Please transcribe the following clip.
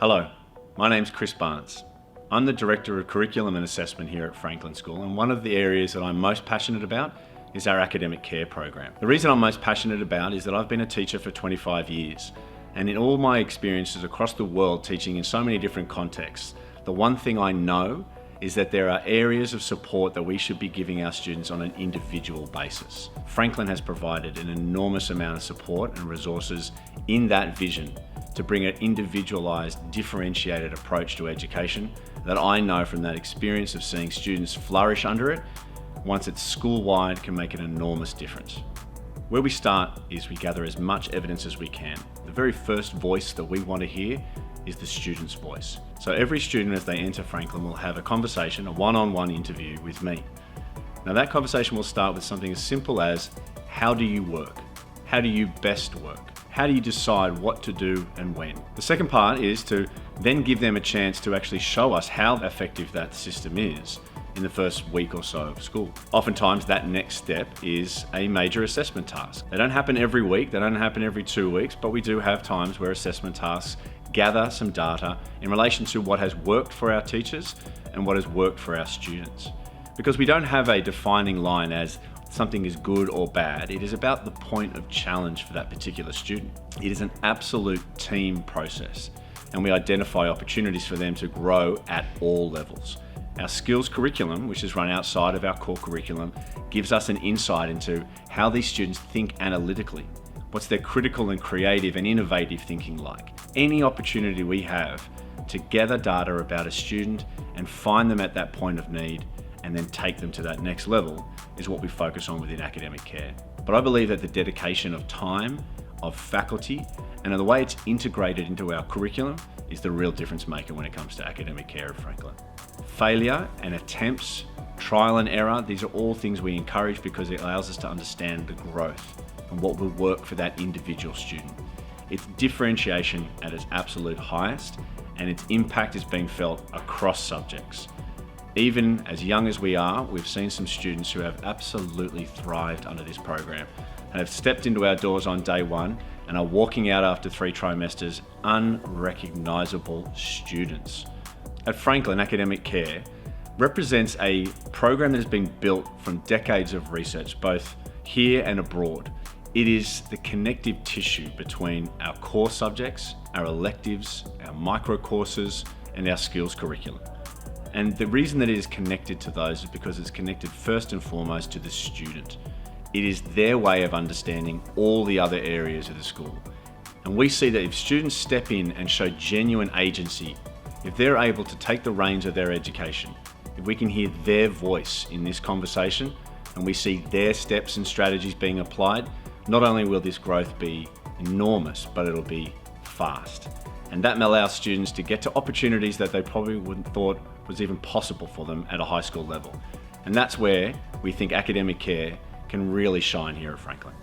Hello, my name's Chris Barnes. I'm the Director of Curriculum and Assessment here at Franklin School, and one of the areas that I'm most passionate about is our academic care program. The reason I'm most passionate about is that I've been a teacher for 25 years, and in all my experiences across the world teaching in so many different contexts, the one thing I know is that there are areas of support that we should be giving our students on an individual basis. Franklin has provided an enormous amount of support and resources in that vision to bring an individualised, differentiated approach to education that I know from that experience of seeing students flourish under it, once it's school-wide, can make an enormous difference. Where we start is we gather as much evidence as we can. The very first voice that we want to hear is the student's voice. So every student, as they enter Franklin, will have a conversation, a one-on-one interview with me. Now that conversation will start with something as simple as, how do you work? How do you best work? How do you decide what to do and when? The second part is to then give them a chance to actually show us how effective that system is in the first week or so of school. Oftentimes that next step is a major assessment task. They don't happen every week, they don't happen every 2 weeks, but we do have times where assessment tasks gather some data in relation to what has worked for our teachers and what has worked for our students. Because we don't have a defining line as something is good or bad, it is about the point of challenge for that particular student. It is an absolute team process, and we identify opportunities for them to grow at all levels. Our skills curriculum, which is run outside of our core curriculum, gives us an insight into how these students think analytically. What's their critical and creative and innovative thinking like? Any opportunity we have to gather data about a student and find them at that point of need and then take them to that next level is what we focus on within academic care. But I believe that the dedication of time, of faculty, and the way it's integrated into our curriculum is the real difference maker when it comes to academic care at Franklin. Failure and attempts, trial and error, these are all things we encourage because it allows us to understand the growth and what will work for that individual student. It's differentiation at its absolute highest, and its impact is being felt across subjects. Even as young as we are, we've seen some students who have absolutely thrived under this program and have stepped into our doors on day one and are walking out after 3 trimesters unrecognisable students. At Franklin, academic care represents a program that has been built from decades of research, both here and abroad. It is the connective tissue between our core subjects, our electives, our micro courses, and our skills curriculum. And the reason that it is connected to those is because it's connected first and foremost to the student. It is their way of understanding all the other areas of the school. And we see that if students step in and show genuine agency, if they're able to take the reins of their education, if we can hear their voice in this conversation and we see their steps and strategies being applied, not only will this growth be enormous, but it'll be fast. And that allows students to get to opportunities that they probably wouldn't thought was even possible for them at a high school level. And that's where we think academic care can really shine here at Franklin.